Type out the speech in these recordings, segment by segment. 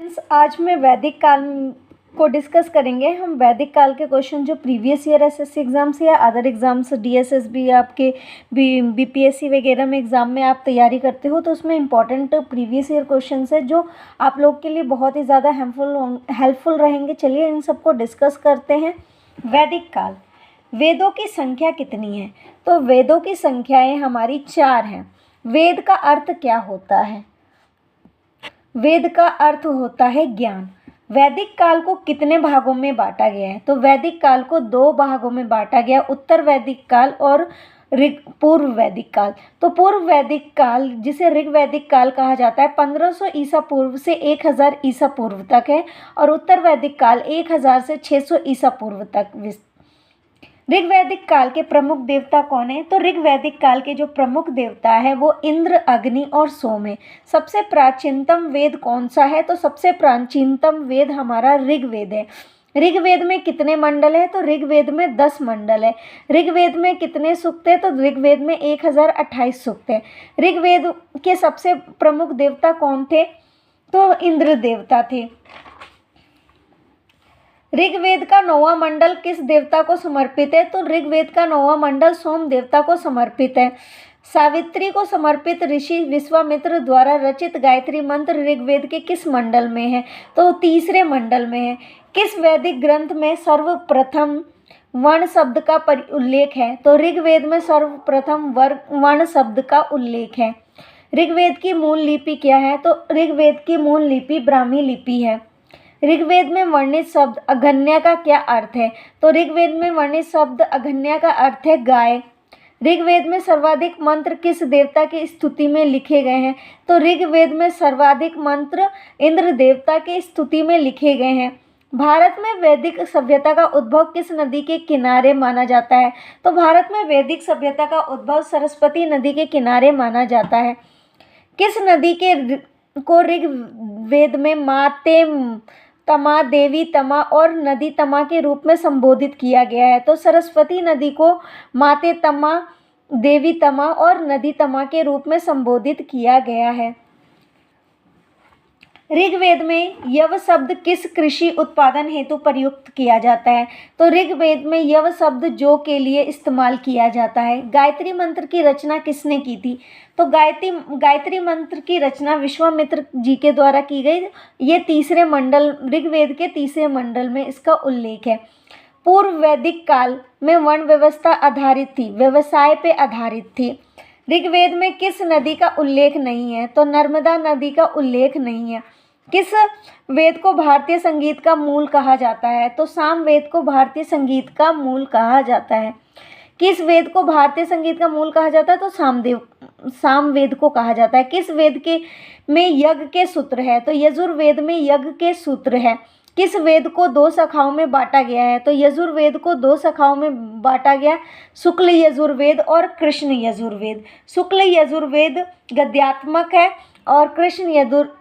आज मैं वैदिक काल को डिस्कस करेंगे। हम वैदिक काल के क्वेश्चन जो प्रीवियस ईयर एसएससी एग्ज़ाम्स या अदर एग्ज़ाम्स डीएसएसबी आपके बीपीएससी वगैरह में एग्ज़ाम में आप तैयारी करते हो तो उसमें इंपॉर्टेंट प्रीवियस ईयर क्वेश्चंस है जो आप लोग के लिए बहुत ही ज़्यादा हेल्पफुल रहेंगे। चलिए इन सबको डिस्कस करते हैं। वैदिक काल, वेदों की संख्या कितनी है? तो वेदों की संख्याएँ हमारी 4 हैं। वेद का अर्थ क्या होता है? वेद का अर्थ होता है ज्ञान। वैदिक काल को कितने भागों में बांटा गया है? तो वैदिक काल को 2 भागों में बांटा गया, उत्तर वैदिक काल और पूर्व वैदिक काल। तो पूर्व वैदिक काल जिसे ऋग वैदिक काल कहा जाता है 1500 ईसा पूर्व से 1000 ईसा पूर्व तक है और उत्तर वैदिक काल 1000 से 600 ईसा पूर्व तक। ऋग वैदिक काल के प्रमुख देवता कौन है? तो ऋग वैदिक काल के जो प्रमुख देवता है वो इंद्र, अग्नि और सोम है। सबसे प्राचीनतम वेद कौन सा है? तो सबसे प्राचीनतम वेद हमारा ऋग्वेद है। ऋग्वेद में कितने मंडल है? तो ऋग्वेद में 10 मंडल है। ऋग्वेद में कितने सूक्त है? तो ऋग्वेद में 1028 सूक्त है। ऋग्वेद के सबसे प्रमुख देवता कौन थे? तो इंद्र देवता थे। ऋग्वेद का 9वां मंडल किस देवता को समर्पित है? तो ऋग्वेद का 9वां मंडल सोम देवता को समर्पित है। सावित्री को समर्पित ऋषि विश्वामित्र द्वारा रचित गायत्री मंत्र ऋग्वेद के किस मंडल में है? तो 3रे मंडल में है। किस वैदिक ग्रंथ में सर्वप्रथम वर्ण शब्द का उल्लेख है? तो ऋग्वेद में सर्वप्रथम वर्ण शब्द का उल्लेख है। ऋग्वेद की मूल लिपि क्या है? तो ऋग्वेद की मूल लिपि ब्राह्मी लिपि है। ऋग्वेद में वर्णित शब्द अघन्या का क्या अर्थ है? तो ऋग्वेद में वर्णित शब्द अघन्या का अर्थ है गाय। ऋग्वेद में सर्वाधिक मंत्र किस देवता की स्तुति में लिखे गए हैं? तो ऋग्वेद में सर्वाधिक मंत्र इंद्र देवता की स्तुति में लिखे गए हैं। भारत में वैदिक सभ्यता का उद्भव किस नदी के किनारे माना जाता है? तो भारत में वैदिक सभ्यता का उद्भव सरस्वती नदी के किनारे माना जाता है। किस नदी को ऋग्वेद में माते तमा, देवी तमा और नदी तमा के रूप में संबोधित किया गया है? तो सरस्वती नदी को माते तमा, देवी तमा और नदी तमा के रूप में संबोधित किया गया है। ऋग्वेद में यव शब्द किस कृषि उत्पादन हेतु प्रयुक्त किया जाता है? तो ऋग्वेद में यव शब्द जौ के लिए इस्तेमाल किया जाता है। गायत्री मंत्र की रचना किसने की थी? तो गायत्री मंत्र की रचना विश्वामित्र जी के द्वारा की गई। ये 3रे मंडल, ऋग्वेद के 3रे मंडल में इसका उल्लेख है। पूर्व वैदिक काल में वर्ण व्यवस्था आधारित थी, व्यवसाय पे आधारित थी। ऋग्वेद में किस नदी का उल्लेख नहीं है? तो नर्मदा नदी का उल्लेख नहीं है। किस वेद को भारतीय संगीत का मूल कहा जाता है? तो सामवेद को भारतीय संगीत का मूल कहा जाता है। किस वेद को भारतीय संगीत का मूल कहा जाता है? तो सामवेद को कहा जाता है। किस वेद के में यज्ञ के सूत्र है? तो यजुर्वेद में यज्ञ के सूत्र है। किस वेद को 2 शाखाओं में बांटा गया है? तो यजुर्वेद को 2 शाखाओं में बांटा गया, शुक्ल यजुर्वेद और कृष्ण यजुर्वेद। शुक्ल यजुर्वेद गद्यात्मक है और कृष्ण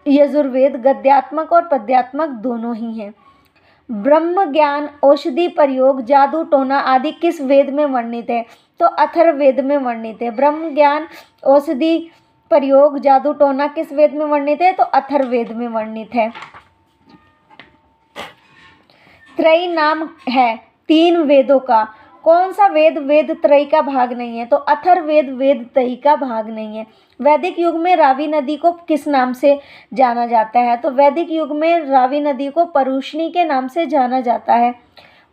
यजुर्वेद गद्यात्मक और पद्यात्मक दोनों ही हैं। ब्रह्म ज्ञान, औषधि प्रयोग, जादू टोना आदि किस वेद में वर्णित है? तो अथर्ववेद में वर्णित है। ब्रह्म ज्ञान, औषधि प्रयोग, जादू टोना किस वेद में वर्णित है? तो अथर्ववेद में वर्णित है। त्रयी नाम है 3 वेदों का। कौन सा वेद वेद त्रयी का भाग नहीं है? तो अथर्ववेद वेद त्रयी का भाग नहीं है। वैदिक युग में रावी नदी को किस नाम से जाना जाता है? तो वैदिक युग में रावी नदी को परुष्णी के नाम से जाना जाता है।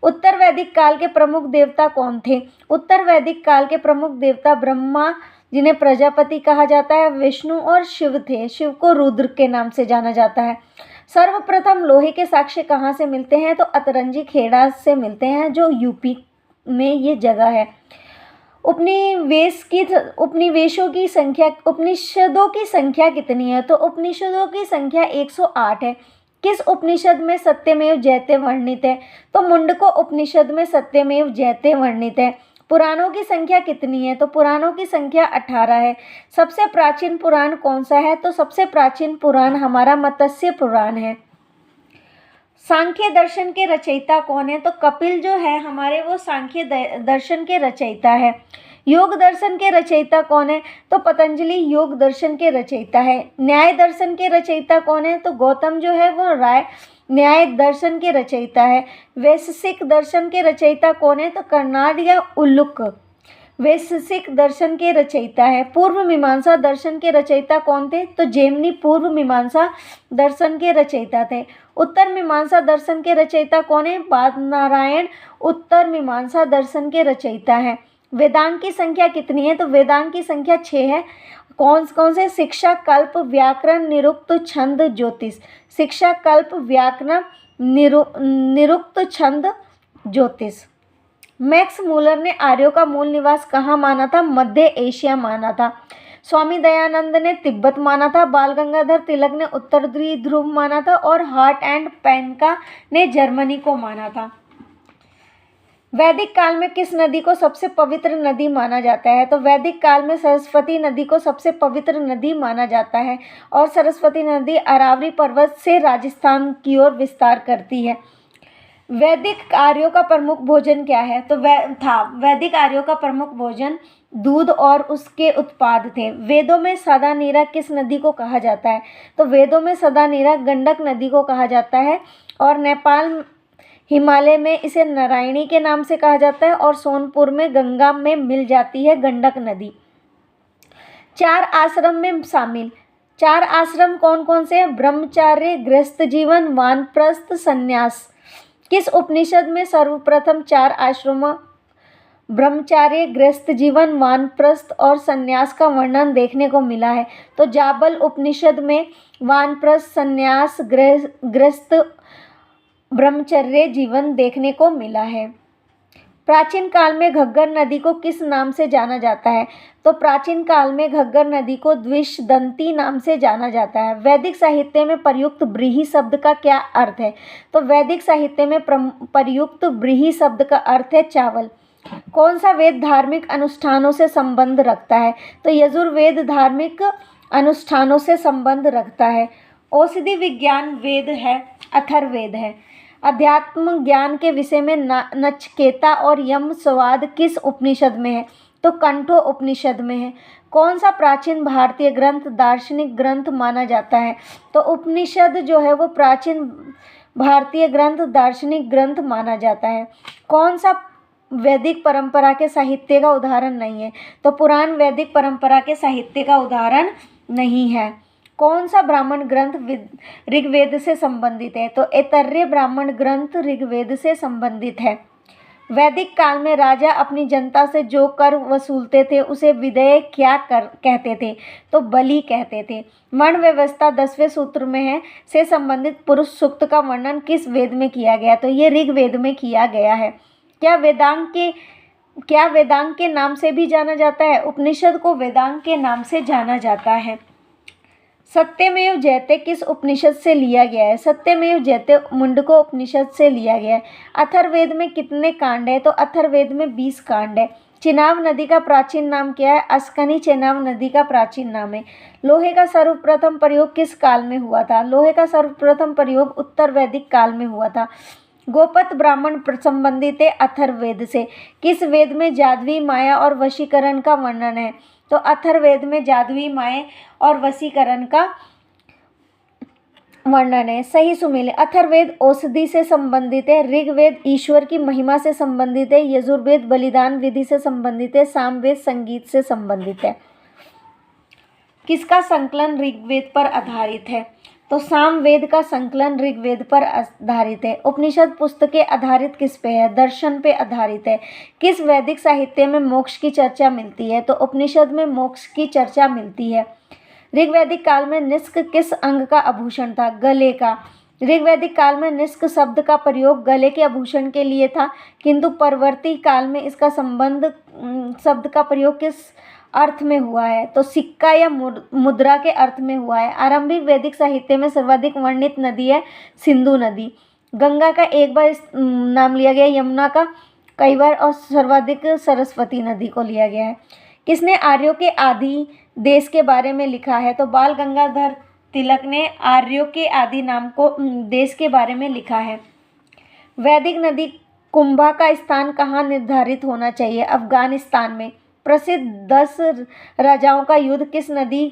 उत्तर वैदिक काल के प्रमुख देवता कौन थे? उत्तर वैदिक काल के प्रमुख देवता ब्रह्मा, जिन्हें प्रजापति कहा जाता है, विष्णु और शिव थे। शिव को रुद्र के नाम से जाना जाता है। सर्वप्रथम लोहे के साक्ष्य कहाँ से मिलते हैं? तो अतरंजी खेड़ा से मिलते हैं, जो यूपी में ये जगह है। उपनिवेशों की संख्या, उपनिषदों की संख्या कितनी है? तो उपनिषदों की संख्या 108 है। किस उपनिषद में सत्यमेव जयते वर्णित है? तो मुंडको उपनिषद में सत्यमेव जयते वर्णित है। पुराणों की संख्या कितनी है? तो पुराणों की संख्या 18 है। सबसे प्राचीन पुराण कौन सा है? तो सबसे प्राचीन पुराण हमारा मत्स्य पुराण है। सांख्य दर्शन के रचयिता कौन है? तो कपिल जो है हमारे, वो सांख्य दर्शन के रचयिता है। योग दर्शन के रचयिता कौन है? तो पतंजलि योग दर्शन के रचयिता है। न्याय दर्शन के रचयिता कौन है? तो गौतम जो है वो राय न्याय दर्शन के रचयिता है। वैशेषिक दर्शन के रचयिता कौन है? तो कर्नाड या उल्लुक वैशेषिक दर्शन के रचयिता है। पूर्व मीमांसा दर्शन के रचयिता कौन थे? तो जैमिनी पूर्व मीमांसा दर्शन के रचयिता थे। उत्तर मीमांसा दर्शन के रचयिता कौन है? बादनारायण उत्तर मीमांसा दर्शन के रचयिता है। वेदांग की संख्या कितनी है? तो वेदांग की संख्या 6 है। कौन कौन से? शिक्षा, कल्प, व्याकरण, निरुक्त, छंद, ज्योतिष। शिक्षा, कल्प, व्याकरण, निरुक्त, छंद, ज्योतिष। मैक्स मूलर ने आर्यों का मूल निवास कहाँ माना था? मध्य एशिया माना था। स्वामी दयानंद ने तिब्बत माना था। बाल गंगाधर तिलक ने उत्तरी ध्रुव माना था और हार्ट एंड पेनका ने जर्मनी को माना था। वैदिक काल में किस नदी को सबसे पवित्र नदी माना जाता है? तो वैदिक काल में सरस्वती नदी को सबसे पवित्र नदी माना जाता है और सरस्वती नदी अरावली पर्वत से राजस्थान की ओर विस्तार करती है। वैदिक आर्यों का प्रमुख भोजन क्या है? तो वैदिक आर्यों का प्रमुख भोजन दूध और उसके उत्पाद थे। वेदों में सदा नीरा किस नदी को कहा जाता है? तो वेदों में सदा नीरा गंडक नदी को कहा जाता है और नेपाल हिमालय में इसे नारायणी के नाम से कहा जाता है और सोनपुर में गंगा में मिल जाती है गंडक नदी। 4 आश्रम में शामिल। 4 आश्रम कौन कौन से हैं? ब्रह्मचार्य, गृहस्थ जीवन, वानप्रस्थ, संन्यास। किस उपनिषद में सर्वप्रथम 4 आश्रमों ब्रह्मचार्य, गृहस्थ जीवन, वानप्रस्थ और संन्यास का वर्णन देखने को मिला है? तो जाबल उपनिषद में वानप्रस्थ, संन्यास, गृहस्थ, ब्रह्मचर्य जीवन देखने को मिला है। प्राचीन काल में घग्गर नदी को किस नाम से जाना जाता है? तो प्राचीन काल में घग्गर नदी को द्विषदंती नाम से जाना जाता है। वैदिक साहित्य में प्रयुक्त ब्रीहि शब्द का क्या अर्थ है? तो वैदिक साहित्य में प्रयुक्त ब्रीहि शब्द का अर्थ है चावल। कौन सा वेद धार्मिक अनुष्ठानों से संबंध रखता है? तो यजुर्वेद धार्मिक अनुष्ठानों से संबंध रखता है। औषधि विज्ञान वेद है, अथर्ववेद है। अध्यात्म ज्ञान के विषय में नचकेता और यमसवाद किस उपनिषद में है? तो कंठो उपनिषद में है। कौन सा प्राचीन भारतीय ग्रंथ दार्शनिक ग्रंथ माना जाता है? तो उपनिषद जो है वो प्राचीन भारतीय ग्रंथ दार्शनिक ग्रंथ माना जाता है। कौन सा वैदिक परंपरा के साहित्य का उदाहरण नहीं है? तो पुराण वैदिक परंपरा के साहित्य का उदाहरण नहीं है। कौन सा ब्राह्मण ग्रंथ ऋग्वेद से संबंधित है? तो ऐतरेय ब्राह्मण ग्रंथ ऋग्वेद से संबंधित है। वैदिक काल में राजा अपनी जनता से जो कर वसूलते थे उसे विदेय क्या कहते थे? तो बलि कहते थे। वर्ण व्यवस्था 10वें सूत्र में है से संबंधित पुरुष सूक्त का वर्णन किस वेद में किया गया? तो ये ऋग्वेद में किया गया है। क्या वेदांग के नाम से भी जाना जाता है? उपनिषद को वेदांग के नाम से जाना जाता है। सत्यमेव जयते किस उपनिषद से लिया गया है? सत्यमेव जयते मुंडको उपनिषद से लिया गया है। अथर्ववेद में कितने कांड है? तो अथर्ववेद में 20 कांड है। चेनाब नदी का प्राचीन नाम क्या है? अस्कनी चेनाब नदी का प्राचीन नाम है। लोहे का सर्वप्रथम प्रयोग किस काल में हुआ था? लोहे का सर्वप्रथम प्रयोग उत्तर वैदिक काल में हुआ था। गोपत ब्राह्मण संबंधित है अथर्ववेद से। किस वेद में जादुई माया और वशीकरण का वर्णन है? तो अथर्ववेद में जादुई माया और वशीकरण का वर्णन है। सही सुमेल। अथर्ववेद औषधि से संबंधित है। ऋग्वेद ईश्वर की महिमा से संबंधित है। यजुर्वेद बलिदान विधि से संबंधित है। सामवेद संगीत से संबंधित है। किसका संकलन ऋग्वेद पर आधारित है? तो सामवेद का संकलन ऋग्वेद पर आधारित है। उपनिषद पुस्तकें आधारित किस पे है? दर्शन पे आधारित है। किस वैदिक साहित्य में मोक्ष की चर्चा मिलती है? तो उपनिषद में मोक्ष की चर्चा मिलती है। ऋग्वैदिक काल में निष्क किस अंग का आभूषण था? गले का। ऋग्वैदिक काल में निष्क शब्द का प्रयोग गले के आभूषण के लिए था, किंतु परवर्ती काल में इसका संबंध शब्द का प्रयोग किस अर्थ में हुआ है? तो सिक्का या मुद्रा के अर्थ में हुआ है। आरंभिक वैदिक साहित्य में सर्वाधिक वर्णित नदी है सिंधु नदी। गंगा का एक बार नाम लिया गया, यमुना का कई बार और सर्वाधिक सरस्वती नदी को लिया गया है। किसने आर्यों के आदि देश के बारे में लिखा है? तो बाल गंगाधर तिलक ने आर्यों के आदि नाम को देश के बारे में लिखा है। वैदिक नदी कुंभा का स्थान कहाँ निर्धारित होना चाहिए? अफगानिस्तान में। प्रसिद्ध 10 राजाओं का युद्ध किस नदी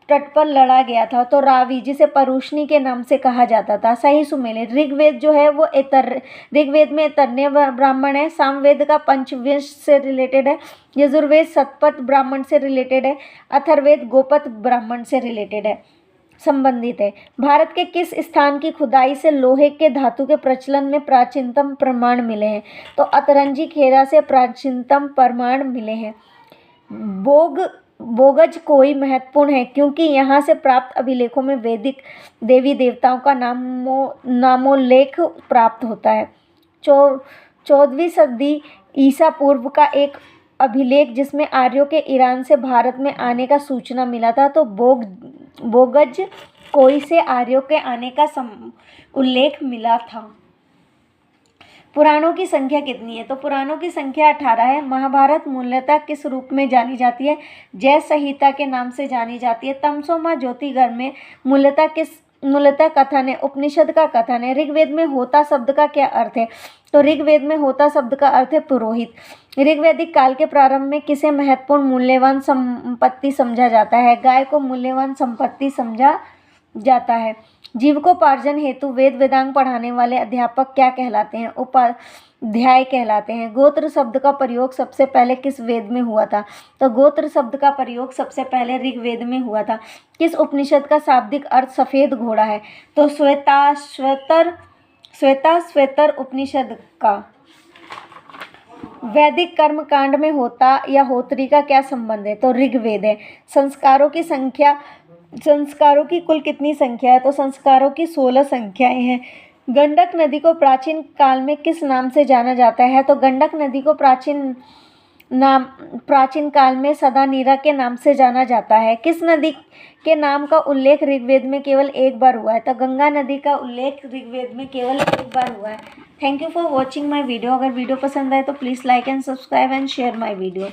तट पर लड़ा गया था? तो रावी, जिसे परुष्णी के नाम से कहा जाता था। सही सुमेलित। ऋग्वेद जो है वो ऋग्वेद में ऐतरेय ब्राह्मण है। सामवेद का पंचविंश से रिलेटेड है। यजुर्वेद शतपथ ब्राह्मण से रिलेटेड है। अथर्ववेद गोपथ ब्राह्मण से रिलेटेड है, संबंधित है। भारत के किस स्थान की खुदाई से लोहे के धातु के प्रचलन में प्राचीनतम प्रमाण मिले हैं? तो अतरंजी खेरा से प्राचीनतम प्रमाण मिले हैं। बोगज कोई महत्वपूर्ण है क्योंकि यहाँ से प्राप्त अभिलेखों में वैदिक देवी देवताओं का नामोल्लेख प्राप्त होता है। 14वीं सदी ईसा पूर्व का एक अभिलेख जिसमें आर्यों के ईरान से भारत में आने का सूचना मिला था, तो बोगज कोई से आर्यों के आने का उल्लेख मिला था। पुराणों की संख्या कितनी है? तो पुराणों की संख्या 18 है। महाभारत मूलतः किस रूप में जानी जाती है? जय संहिता के नाम से जानी जाती है। तमसोमा ज्योतिर्गर में मूलतः कथन है, उपनिषद का कथन है। ऋग्वेद में होता शब्द का क्या अर्थ है? तो ऋग्वेद में होता शब्द का अर्थ है पुरोहित। ऋग्वैदिक काल के प्रारंभ में किसे महत्वपूर्ण मूल्यवान संपत्ति समझा जाता है? गाय को मूल्यवान संपत्ति समझा जाता है। जीविकोपार्जन हेतु वेद वेदांग पढ़ाने वाले अध्यापक क्या कहलाते हैं? उपाध्याय कहलाते हैं। गोत्र शब्द का प्रयोग सबसे पहले किस वेद में हुआ था? तो गोत्र शब्द का प्रयोग सबसे पहले ऋग्वेद में हुआ था। किस उपनिषद का शाब्दिक अर्थ सफेद घोड़ा है? तो श्वेताश्वतर उपनिषद का। वैदिक कर्म कांड में होता या होत्री का क्या संबंध है? तो ऋग्वेद है। संस्कारों की कुल कितनी संख्या है? तो संस्कारों की 16 संख्याएं हैं। गंडक नदी को प्राचीन काल में किस नाम से जाना जाता है? तो गंडक नदी को प्राचीन काल में सदानीरा के नाम से जाना जाता है। किस नदी के नाम का उल्लेख ऋग्वेद में केवल एक बार हुआ है? तो गंगा नदी का उल्लेख ऋग्वेद में केवल एक बार हुआ है। Thank you for watching my video. अगर वीडियो पसंद आए तो please like and subscribe and share my video.